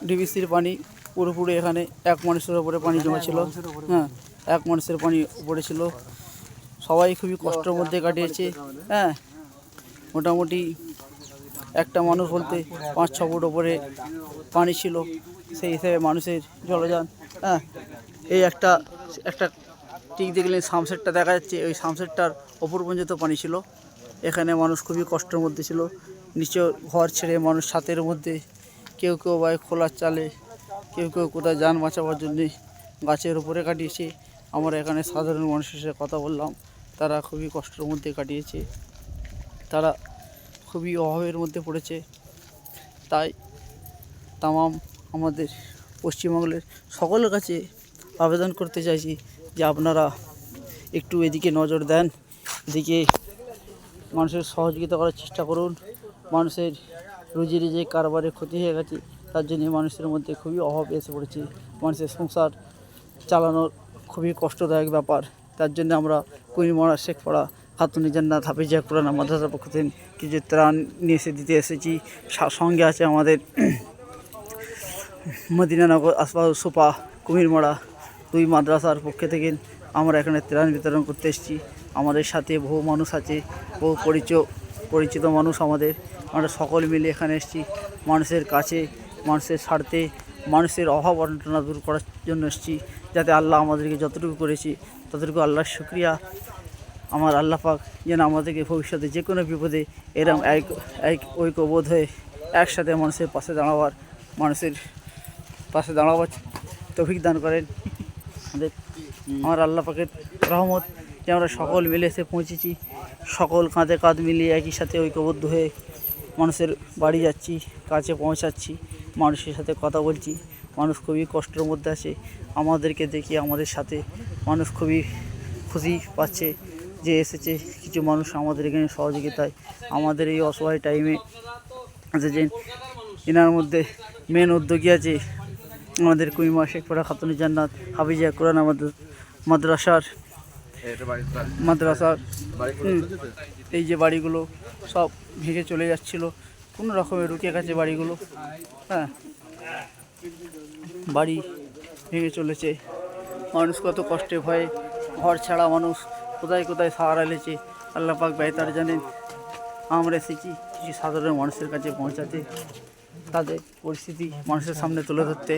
ডিবিসির পানি পুরোপুরি এখানে এক মানুষের ওপরে পানি জমা ছিল। হ্যাঁ, এক মানুষের পানি উপরে ছিল। সবাই খুবই কষ্টের মধ্যে কাটিয়েছে। হ্যাঁ, মোটামুটি একটা মানুষ বলতে 5-6 ফুট ওপরে পানি ছিল, সেই হিসেবে মানুষের জলযান। হ্যাঁ, এই একটা ঠিক দেখলে সামসেটটা দেখা যাচ্ছে, ওই সামসেটটার ওপর পর্যন্ত পানি ছিল। এখানে মানুষ খুবই কষ্টের মধ্যে ছিল। নিচে ঘর ছেড়ে মানুষ ছাতের মধ্যে, কেউ কেউ বা খোলার চালে, কেউ কেউ কোথায় যান বাঁচাবার জন্যে গাছের উপরে কাটিয়েছে। আমরা এখানে সাধারণ মানুষের সাথে কথা বললাম, তারা খুবই কষ্টের মধ্যে কাটিয়েছে, তারা খুবই অভাবের মধ্যে পড়েছে। তাই তামাম আমাদের পশ্চিমবাংলার সকলের কাছে আবেদন করতে চাইছি যে আপনারা একটু এদিকে নজর দেন, এদিকে মানুষের সহযোগিতা করার চেষ্টা করুন। মানুষের রুজি কারবারে ক্ষতি হয়ে গেছে, তার জন্য মানুষের মধ্যে খুবই অভাব এসে পড়েছে। মানুষের সংসার চালানোর খুবই কষ্টদায়ক ব্যাপার। তার জন্য আমরা কুইমারা শেখপাড়া খাতুন জান্নাত হাফিজিয়া কোরআন মাদ্রাসার পক্ষ থেকে কিছু ত্রাণ নিয়ে এসে দিতে এসেছি। সঙ্গে আছে আমাদের মদিনানগর আসবাব সোপা কুমিরমারা দুই মাদ্রাসার পক্ষ থেকে আমরা এখানে ত্রাণ বিতরণ করতে এসেছি। আমাদের সাথে বহু মানুষ আছে, বহু পরিচিত মানুষ আমরা সকল মিলে এখানে এসেছি মানুষের কাছে, মানুষের স্বার্থে, মানুষের অভাব অনটনা দূর করার জন্য এসেছি। যাতে আল্লাহ আমাদেরকে যতটুকু করেছি ততটুকু আল্লাহর শুকরিয়া। আমার আল্লাহ পাক যেন আমাদেরকে ভবিষ্যতে যে কোনো বিপদে এরকম এক ঐক্যবোধ হয়ে একসাথে মানুষের পাশে দাঁড়াবার তৌফিক দান করেন। আমার আল্লাহ পাকের রহমত যে আমরা সকল মিলে এসে পৌঁছেছি, সকল কাঁধে কাঁধ মিলিয়ে একই সাথে ঐক্যবদ্ধ হয়ে মানুষের বাড়ি যাচ্ছি, কাছে পৌঁছাচ্ছি, মানুষের সাথে কথা বলছি। মানুষ খুবই কষ্টের মধ্যে আছে, আমাদেরকে দেখে আমাদের সাথে মানুষ খুবই খুশি পাচ্ছে যে এসেছে কিছু মানুষ আমাদের এখানে সহযোগিতায়। আমাদের এই অসহায় টাইমে এসেছেন। এনার মধ্যে মেন উদ্যোগী আছে আমাদের কুইমা শেখপাড়া খাতুন জান্নাত হাফিজিয়া কোরআন মাদ্রাসার এই যে বাড়িগুলো সব ভেঙে চলে যাচ্ছিলো, কোনো রকমের রুকে গেছে বাড়িগুলো। হ্যাঁ, বাড়ি ভেঙে চলেছে, মানুষ কত কষ্টে ভয়ে ঘর ছাড়া মানুষ কোথায় কোথায় সাহারা লেছে আল্লাহ পাক বেহতার জানেন। আমরা এসেছি কিছু সাধারণ মানুষের কাছে পৌঁছাতে, তাদের পরিস্থিতি মানুষের সামনে তুলে ধরতে।